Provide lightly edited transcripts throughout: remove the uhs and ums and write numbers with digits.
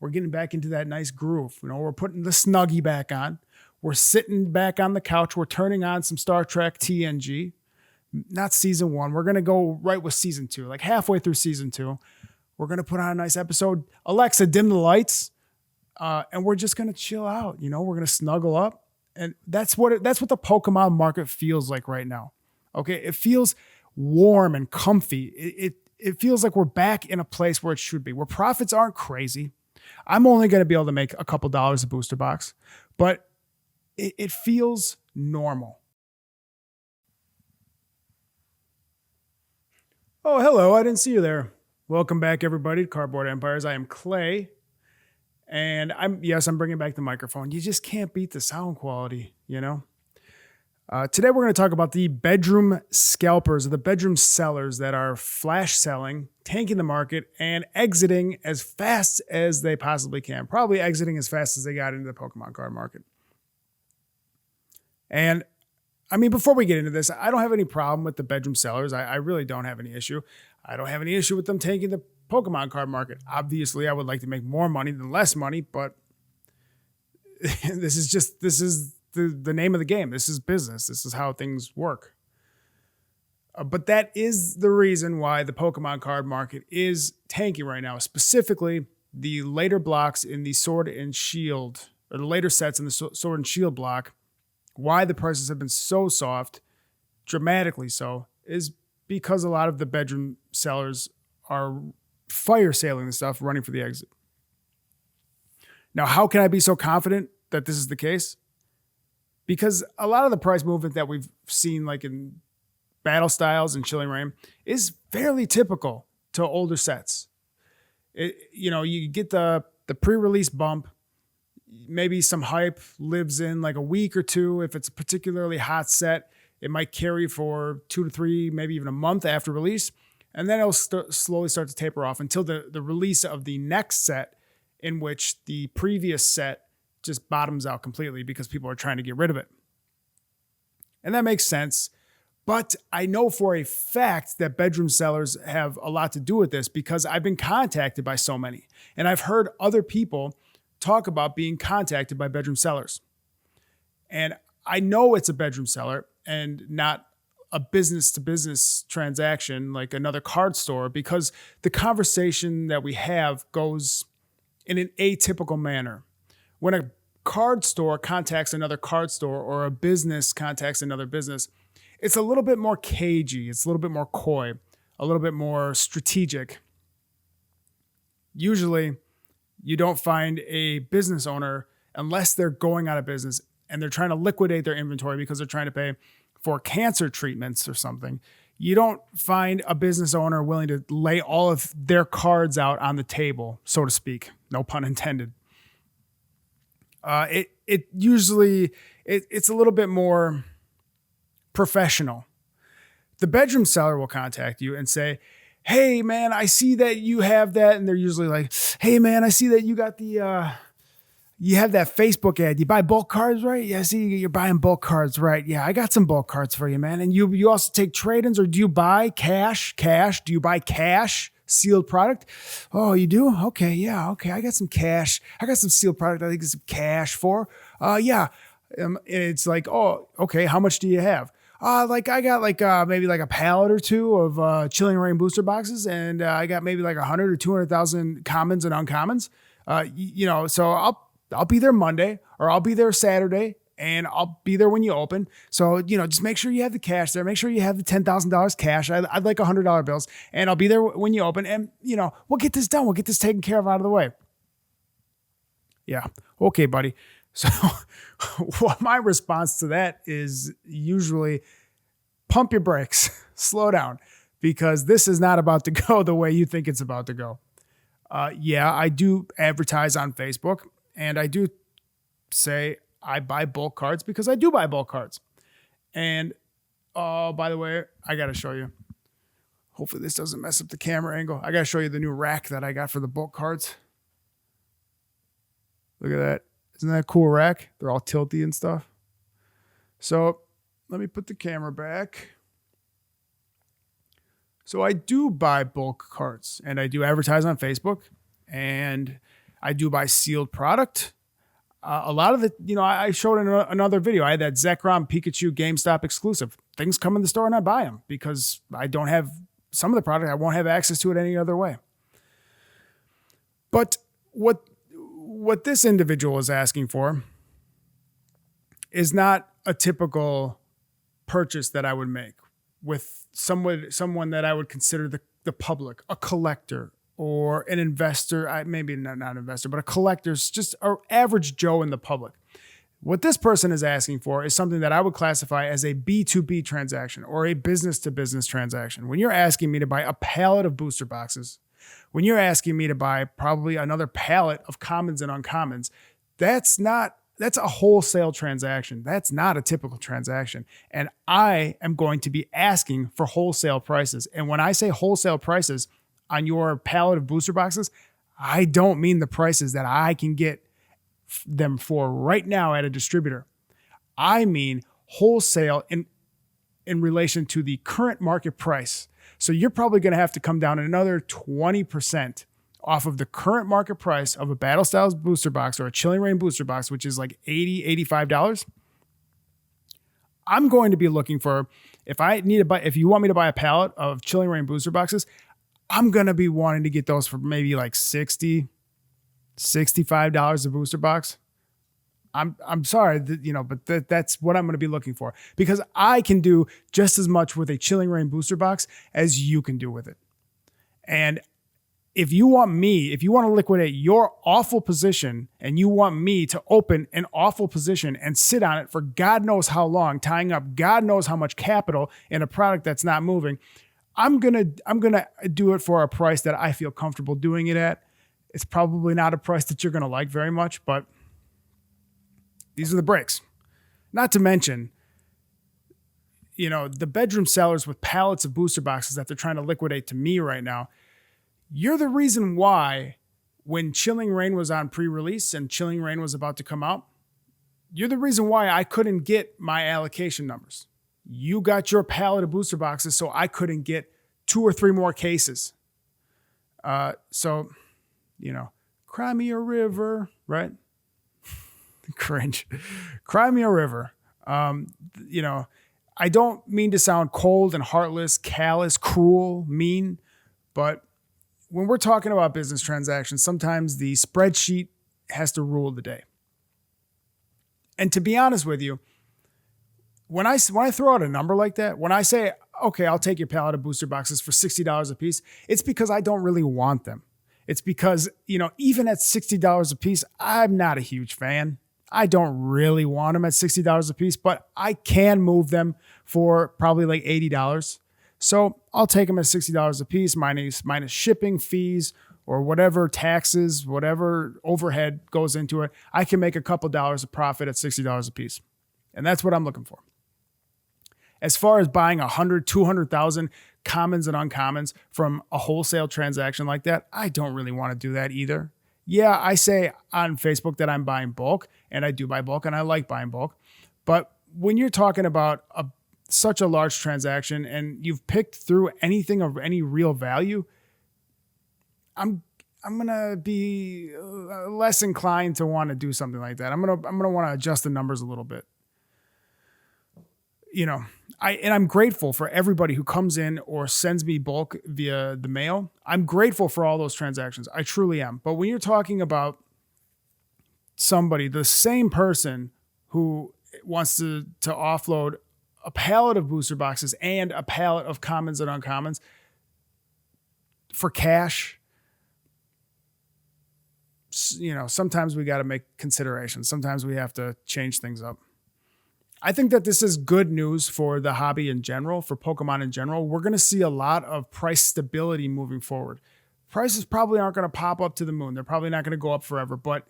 We're getting back into that nice groove. We're putting the Snuggie back on. We're sitting back on the couch. We're turning on some Star Trek TNG. Not season 1. We're going to go right with season 2, like halfway through season 2. We're going to put on a nice episode. Alexa, dim the lights. And we're just going to chill out. We're going to snuggle up. And that's what the Pokemon market feels like right now. Okay. It feels warm and comfy. It feels like we're back in a place where it should be, where profits aren't crazy. I'm only going to be able to make a couple dollars a booster box, but it feels normal. Oh, hello. I didn't see you there. Welcome back, everybody, to Cardboard Empires. I am Clay, and I'm bringing back the microphone. You just can't beat the sound quality, Today, we're going to talk about the bedroom scalpers, or the bedroom sellers that are flash selling, tanking the market, and exiting as fast as they possibly can. Probably exiting as fast as they got into the Pokemon card market. And before we get into this, I don't have any problem with the bedroom sellers. I really don't have any issue. I don't have any issue with them tanking the Pokemon card market. Obviously, I would like to make more money than less money, but this is the name of the game. This is business. This is how things work. But that is the reason why the Pokemon card market is tanking right now, specifically the later blocks in the Sword and Shield, or the later sets in the Sword and Shield block. Why the prices have been so soft, dramatically so, is because a lot of the bedroom sellers are fire sailing the stuff, running for the exit. Now, how can I be so confident that this is the case? Because a lot of the price movement that we've seen, like in Battle Styles and Chilling Reign, is fairly typical to older sets. You get the pre-release bump. Maybe some hype lives in like a week or two. If it's a particularly hot set, it might carry for 2 to 3, maybe even a month after release. And then it'll slowly start to taper off until the release of the next set, in which the previous set just bottoms out completely because people are trying to get rid of it. And that makes sense. But I know for a fact that bedroom sellers have a lot to do with this because I've been contacted by so many. And I've heard other people talk about being contacted by bedroom sellers. And I know it's a bedroom seller and not a business to business transaction like another card store, because the conversation that we have goes in an atypical manner. When a card store contacts another card store, or a business contacts another business, it's a little bit more cagey. It's a little bit more coy, a little bit more strategic. Usually, you don't find a business owner, unless they're going out of business and they're trying to liquidate their inventory because they're trying to pay for cancer treatments or something. You don't find a business owner willing to lay all of their cards out on the table, so to speak. No pun intended. It usually it's a little bit more professional. The bedroom seller will contact you and say, "Hey man, I see that you have that," and they're usually like, "Hey man, I see that you got you have that Facebook ad. You buy bulk cards, right? Yeah, I see you're buying bulk cards, right? Yeah, I got some bulk cards for you, man. And you also take trade-ins, or do you buy cash? Do you buy cash sealed product? Oh, you do? Okay, yeah, okay. I got some cash. I got some sealed product. I think it's some cash for. Yeah." It's like, "Oh, okay. How much do you have?" I got maybe like a pallet or two of Chilling Reign booster boxes, and I got maybe like 100 or 200,000 commons and uncommons. So I'll be there Monday, or I'll be there Saturday, and I'll be there when you open. So, just make sure you have the cash there. Make sure you have the $10,000 cash. I'd like $100 bills, and I'll be there when you open. And, we'll get this done. We'll get this taken care of out of the way. Yeah. Okay, buddy. So what my response to that is usually pump your brakes, slow down, because this is not about to go the way you think it's about to go. Yeah, I do advertise on Facebook, and I do say I buy bulk cards because I do buy bulk cards. And by the way, I got to show you. Hopefully this doesn't mess up the camera angle. I got to show you the new rack that I got for the bulk cards. Look at that. Isn't that a cool rack? They're all tilty and stuff. So let me put the camera back. So I do buy bulk cards, and I do advertise on Facebook, and I do buy sealed product. A lot of the, I showed in another video, I had that Zekrom Pikachu GameStop exclusive. Things come in the store and I buy them because I don't have some of the product. I won't have access to it any other way. But what this individual is asking for is not a typical purchase that I would make with someone that I would consider the public, a collector or an investor. Maybe not an investor, but a collector, just an average Joe in the public. What this person is asking for is something that I would classify as a B2B transaction or a business-to-business transaction. When you're asking me to buy a pallet of booster boxes, when you're asking me to buy probably another pallet of commons and uncommons, that's a wholesale transaction. That's not a typical transaction. And I am going to be asking for wholesale prices. And when I say wholesale prices on your pallet of booster boxes, I don't mean the prices that I can get them for right now at a distributor. I mean wholesale in relation to the current market price. So you're probably going to have to come down another 20% off of the current market price of a Battle Styles booster box or a Chilling Reign booster box, which is like $80, $85. I'm going to be looking for, if you want me to buy a pallet of Chilling Reign booster boxes, I'm going to be wanting to get those for maybe like $60, $65 a booster box. I'm sorry, but that's what I'm going to be looking for, because I can do just as much with a Chilling Reign booster box as you can do with it. And if you want to liquidate your awful position and you want me to open an awful position and sit on it for God knows how long, tying up God knows how much capital in a product that's not moving, I'm going to do it for a price that I feel comfortable doing it at. It's probably not a price that you're going to like very much, but these are the breaks. Not to mention, the bedroom sellers with pallets of booster boxes that they're trying to liquidate to me right now. You're the reason why when Chilling Reign was on pre-release and Chilling Reign was about to come out, you're the reason why I couldn't get my allocation numbers. You got your pallet of booster boxes, so I couldn't get 2 or 3 more cases. Cry me a river, right? Cringe. Cry me a river. I don't mean to sound cold and heartless, callous, cruel, mean, but when we're talking about business transactions, sometimes the spreadsheet has to rule the day. And to be honest with you, when I throw out a number like that, when I say, okay, I'll take your pallet of booster boxes for $60 a piece, it's because I don't really want them. It's because, even at $60 a piece, I'm not a huge fan. I don't really want them at $60 a piece, but I can move them for probably like $80. So I'll take them at $60 a piece minus shipping fees or whatever taxes, whatever overhead goes into it. I can make a couple dollars of profit at $60 a piece. And that's what I'm looking for. As far as buying 100, 200,000 commons and uncommons from a wholesale transaction like that, I don't really want to do that either. Yeah, I say on Facebook that I'm buying bulk, and I do buy bulk, and I like buying bulk. But when you're talking about such a large transaction and you've picked through anything of any real value, I'm gonna be less inclined to want to do something like that. I'm gonna want to adjust the numbers a little bit. I'm grateful for everybody who comes in or sends me bulk via the mail. I'm grateful for all those transactions. I truly am. But when you're talking about somebody, the same person who wants to offload a pallet of booster boxes and a pallet of commons and uncommons for cash, sometimes we got to make considerations. Sometimes we have to change things up. I think that this is good news for the hobby in general, for Pokemon in general. We're going to see a lot of price stability moving forward. Prices probably aren't going to pop up to the moon. They're probably not going to go up forever, but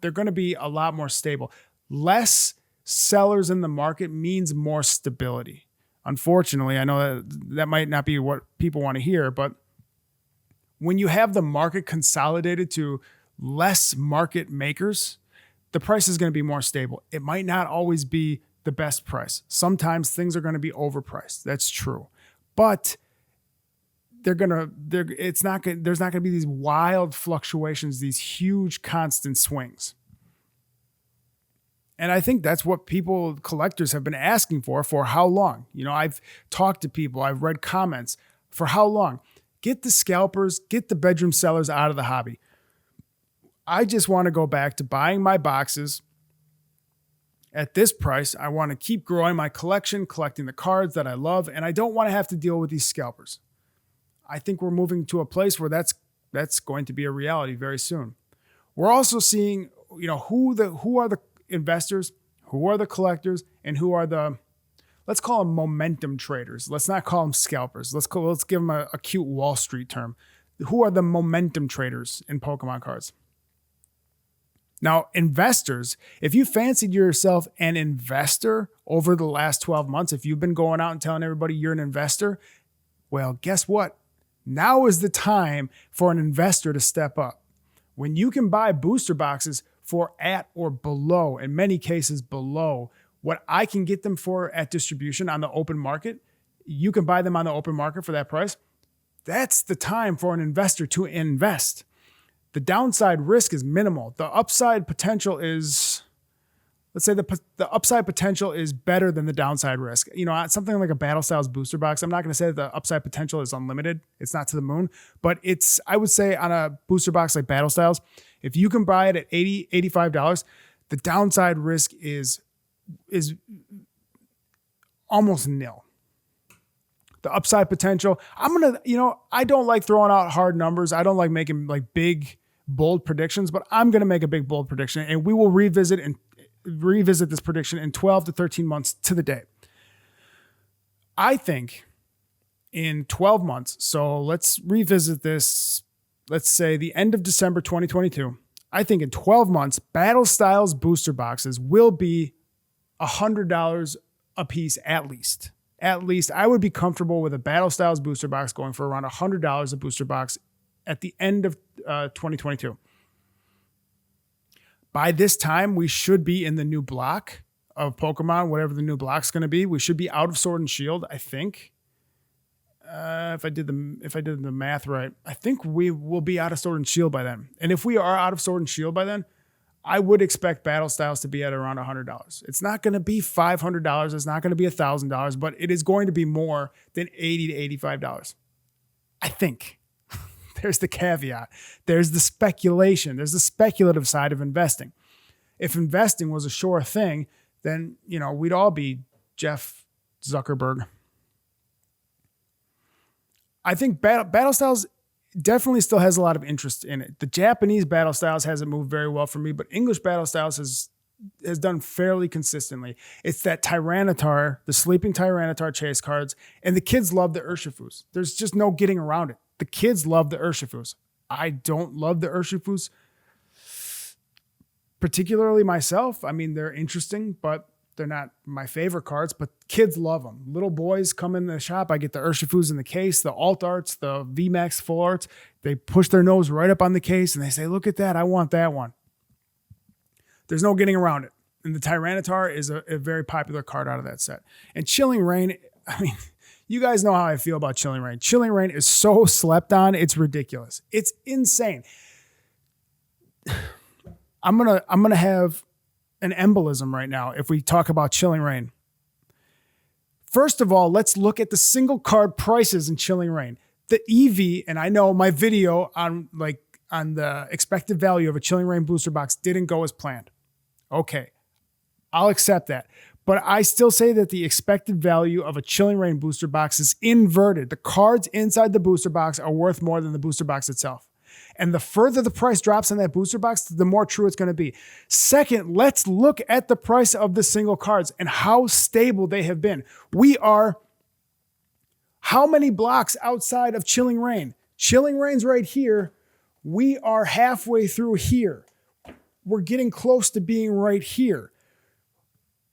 they're going to be a lot more stable. Less sellers in the market means more stability. Unfortunately, I know that might not be what people want to hear, but when you have the market consolidated to less market makers, the price is going to be more stable. It might not always be the best price. Sometimes things are going to be overpriced. That's true. But there's not gonna be these wild fluctuations, these huge constant swings. And I think that's what collectors have been asking for how long? I've talked to people, I've read comments. For how long? Get the scalpers, get the bedroom sellers out of the hobby. I just want to go back to buying my boxes at this price. I want to keep growing my collection, collecting the cards that I love, and I don't want to have to deal with these scalpers. I think we're moving to a place where that's going to be a reality very soon. We're also seeing, who are the investors, who are the collectors, and who are let's call them momentum traders. Let's not call them scalpers. Let's give them a cute Wall Street term. Who are the momentum traders in Pokemon cards? Now, investors, if you fancied yourself an investor over the last 12 months, if you've been going out and telling everybody you're an investor, well, guess what? Now is the time for an investor to step up. When you can buy booster boxes for at or below, in many cases below, what I can get them for at distribution on the open market, you can buy them on the open market for that price. That's the time for an investor to invest. The downside risk is minimal. The upside potential is, let's say the upside potential is better than the downside risk. Something like a Battle Styles booster box, I'm not going to say that the upside potential is unlimited. It's not to the moon, but I would say on a booster box like Battle Styles, if you can buy it at $80, $85, the downside risk is almost nil. The upside potential, I don't like throwing out hard numbers. I don't like making like big, bold predictions, but I'm going to make a big, bold prediction, and we will revisit this prediction in 12 to 13 months to the day. I think in 12 months, so let's revisit this, let's say the end of December 2022. I think in 12 months, Battle Styles booster boxes will be $100 a piece at least. At least I would be comfortable with a Battle Styles booster box going for around $100 a booster box at the end of 2022. By this time, we should be in the new block of Pokemon, whatever the new block's going to be. We should be out of Sword and Shield, I think. If I did the math right, I think we will be out of Sword and Shield by then. And if we are out of Sword and Shield by then, I would expect Battle Styles to be at around $100. It's not going to be $500. It's not going to be $1,000, but it is going to be more than $80 to $85. I think. There's the caveat. There's the speculation. There's the speculative side of investing. If investing was a sure thing, then, we'd all be Jeff Zuckerberg. I think Battle Styles definitely still has a lot of interest in it. The Japanese Battle Styles hasn't moved very well for me, but English Battle Styles has done fairly consistently. It's that Tyranitar, the sleeping Tyranitar chase cards, and the kids love the Urshifus. There's just no getting around it. The kids love the Urshifus. I don't love the Urshifus, particularly myself. I mean, they're interesting, but they're not my favorite cards, but kids love them. Little boys come in the shop. I get the Urshifus in the case, the alt arts, the VMAX full arts. They push their nose right up on the case and they say, look at that. I want that one. There's no getting around it. And the Tyranitar is a very popular card out of that set. And Chilling Reign, I mean, you guys know how I feel about Chilling Reign. Chilling Reign is so slept on. It's ridiculous. It's insane. I'm gonna have an embolism right now if we talk about Chilling Reign. First of all, let's look at the single card prices in Chilling Reign. The EV, and I know my video on the expected value of a Chilling Reign booster box didn't go as planned. Okay, I'll accept that. But I still say that the expected value of a Chilling Reign booster box is inverted. The cards inside the booster box are worth more than the booster box itself. And the further the price drops on that booster box, the more true it's going to be. Second, let's look at the price of the single cards and how stable they have been. We are how many blocks outside of Chilling Reign? Chilling Reign's right here. We are halfway through here. We're getting close to being right here.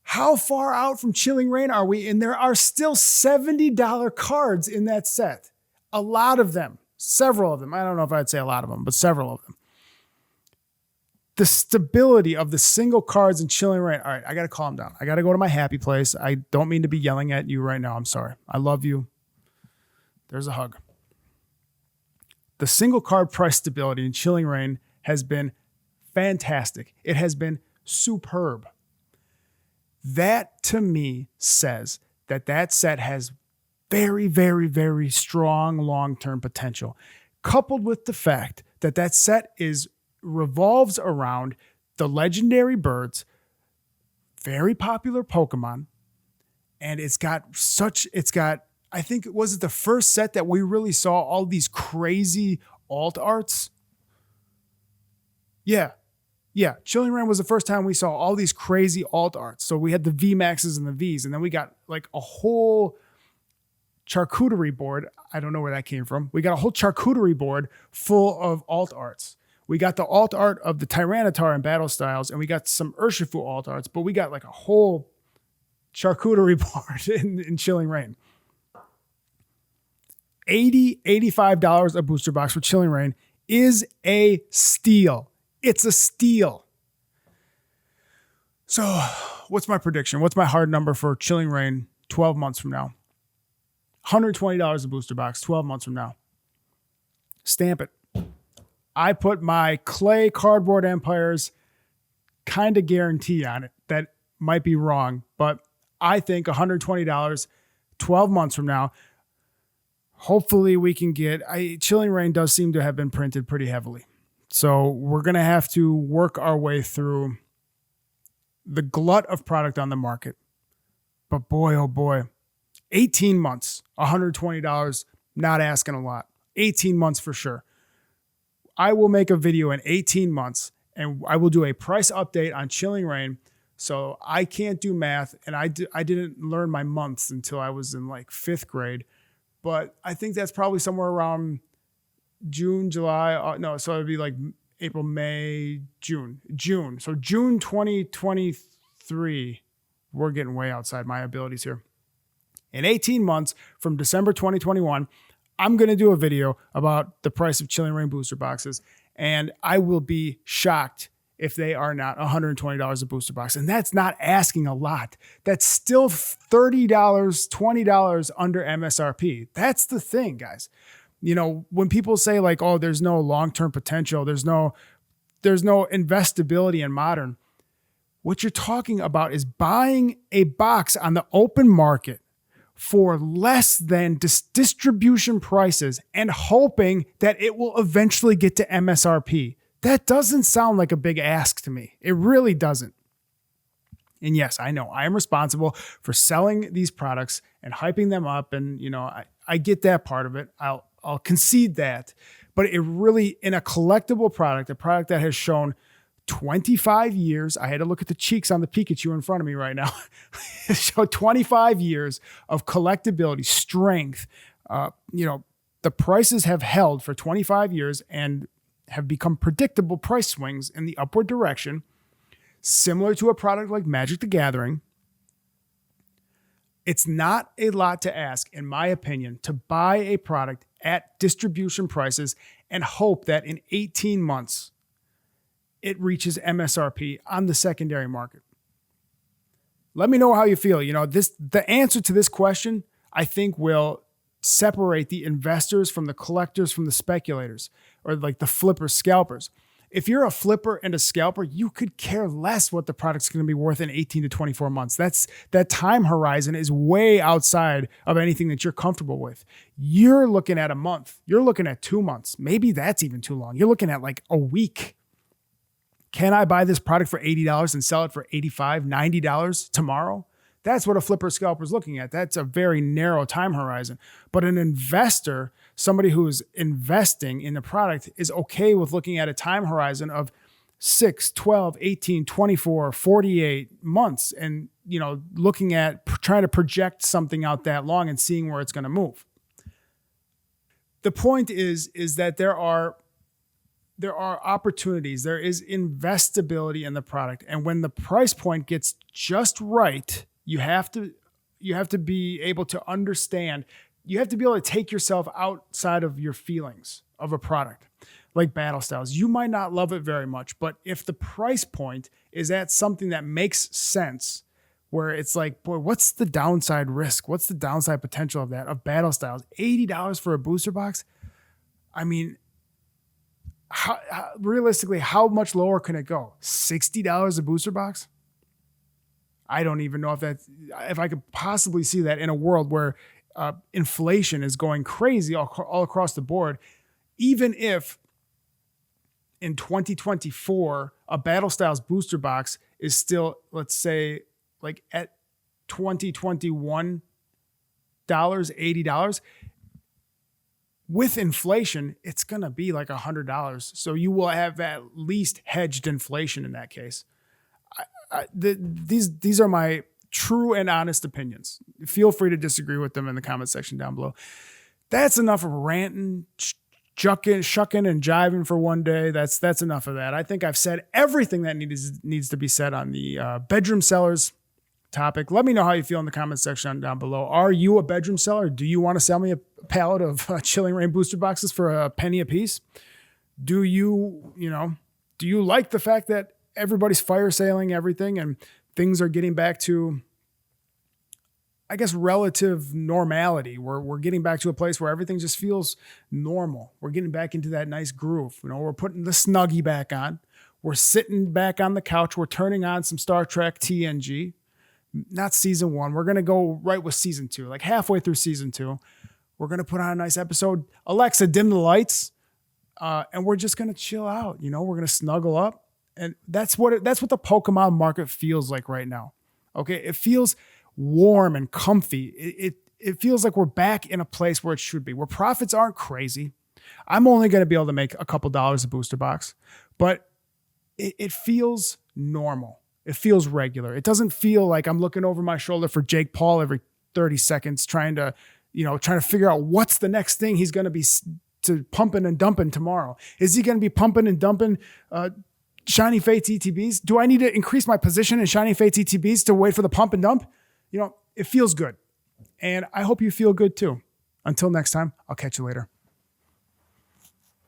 How far out from Chilling Reign are we? And there are still $70 cards in that set. A lot of them. Several of them. I don't know if I'd say a lot of them, but several of them. The stability of the single cards in Chilling Reign. All right, I got to calm down. I got to go to my happy place. I don't mean to be yelling at you right now. I'm sorry. I love you. There's a hug. the single card price stability in Chilling Reign has been fantastic. It has been superb. That to me says that set has very, very, very strong long-term potential, coupled with the fact that set revolves around the legendary birds, very popular Pokemon, and I think it was the first set that we really saw all these crazy alt arts. Yeah. Chilling Reign was the first time we saw all these crazy alt arts. So we had the V Maxes and the Vs, and then we got like a whole charcuterie board. I don't know where that came from. We got a whole charcuterie board full of alt arts. We got the alt art of the Tyranitar and Battle Styles, and we got some Urshifu alt arts, but we got like a whole charcuterie board in Chilling Reign. $85 a booster box for Chilling Reign is a steal. It's a steal. So what's my prediction? What's my hard number for Chilling Reign 12 months from now? $120 a booster box 12 months from now. Stamp it. I put my Clay Cardboard Empires kind of guarantee on it. That might be wrong, but I think $120 12 months from now. Hopefully we can get, Chilling Reign does seem to have been printed pretty heavily. So we're going to have to work our way through the glut of product on the market. But boy, oh boy, 18 months, $120, not asking a lot. 18 months for sure. I will make a video in 18 months and I will do a price update on Chilling Reign. So I can't do math and I didn't learn my months until I was in like 5th grade. But I think that's probably somewhere around June, July. So it'd be like April, May, June. So June 2023, we're getting way outside my abilities here. In 18 months from December 2021, I'm going to do a video about the price of Chilling Reign booster boxes, and I will be shocked if they are not $120 a booster box. And that's not asking a lot. That's still $30, $20 under MSRP. That's the thing, guys. You know, when people say like, oh, there's no long-term potential, there's no investability in Modern, what you're talking about is buying a box on the open market for less than distribution prices and hoping that it will eventually get to MSRP. That doesn't sound like a big ask to me. It really doesn't. And yes, I know I am responsible for selling these products and hyping them up. And, you know, I get that part of it. I'll concede that. But it really, in a collectible product, a product that has shown 25 years, I had to look at the cheeks on the Pikachu in front of me right now. It showed 25 years of collectability, strength. The prices have held for 25 years and have become predictable price swings in the upward direction, similar to a product like Magic the Gathering. It's not a lot to ask, in my opinion, to buy a product at distribution prices and hope that in 18 months it reaches MSRP on the secondary market. Let me know how you feel. You know, the answer to this question, I think, will separate the investors from the collectors from the speculators, or like the flippers, scalpers. If you're a flipper and a scalper, you could care less what the product's going to be worth in 18 to 24 months. That time horizon is way outside of anything that you're comfortable with. You're looking at a month. You're looking at 2 months. Maybe that's even too long. You're looking at like a week. Can I buy this product for $80 and sell it for $85, $90 tomorrow? That's what a flipper scalper is looking at. That's a very narrow time horizon. But an investor, somebody who is investing in the product, is okay with looking at a time horizon of 6, 12, 18, 24, 48 months and, you know, looking at trying to project something out that long and seeing where it's going to move. The point is that there are opportunities. There is investability in the product. And when the price point gets just right, you have to be able to understand. You have to be able to take yourself outside of your feelings of a product. Like Battle Styles, you might not love it very much, but if the price point is at something that makes sense, where it's like, boy, what's the downside risk? What's the downside potential of that? Of Battle Styles, $80 for a booster box? I mean, Realistically, how much lower can it go? $60 a booster box? I don't even know if I could possibly see that in a world where inflation is going crazy all across the board. Even if in 2024, a Battle Styles booster box is still, let's say, like at $2021, $80, with inflation, it's going to be like $100. So you will have at least hedged inflation in that case. These are my true and honest opinions. Feel free to disagree with them in the comment section down below. That's enough of ranting, shucking and jiving for one day. That's enough of that. I think I've said everything that needs to be said on the bedroom sellers topic. Let me know how you feel in the comment section down below. Are you a bedroom seller? Do you want to sell me a pallet of Chilling Reign booster boxes for a penny a piece? Do you like the fact that everybody's fire sailing everything and things are getting back to, I guess, relative normality? We're getting back to a place where everything just feels normal. We're getting back into that nice groove. We're putting the Snuggie back on. We're sitting back on the couch. We're turning on some Star Trek TNG. Not season 1. We're going to go right with season 2, like halfway through season 2. We're going to put on a nice episode. Alexa, dim the lights. And we're just going to chill out. We're going to snuggle up. And that's what the Pokemon market feels like right now. Okay. It feels warm and comfy. It feels like we're back in a place where it should be, where profits aren't crazy. I'm only going to be able to make a couple dollars a booster box, but it feels normal. It feels regular. It doesn't feel like I'm looking over my shoulder for Jake Paul every 30 seconds, trying to figure out what's the next thing he's going to be pumping and dumping tomorrow. Is he going to be pumping and dumping Shiny Fates ETBs? Do I need to increase my position in Shiny Fates ETBs to wait for the pump and dump? It feels good. And I hope you feel good too. Until next time, I'll catch you later.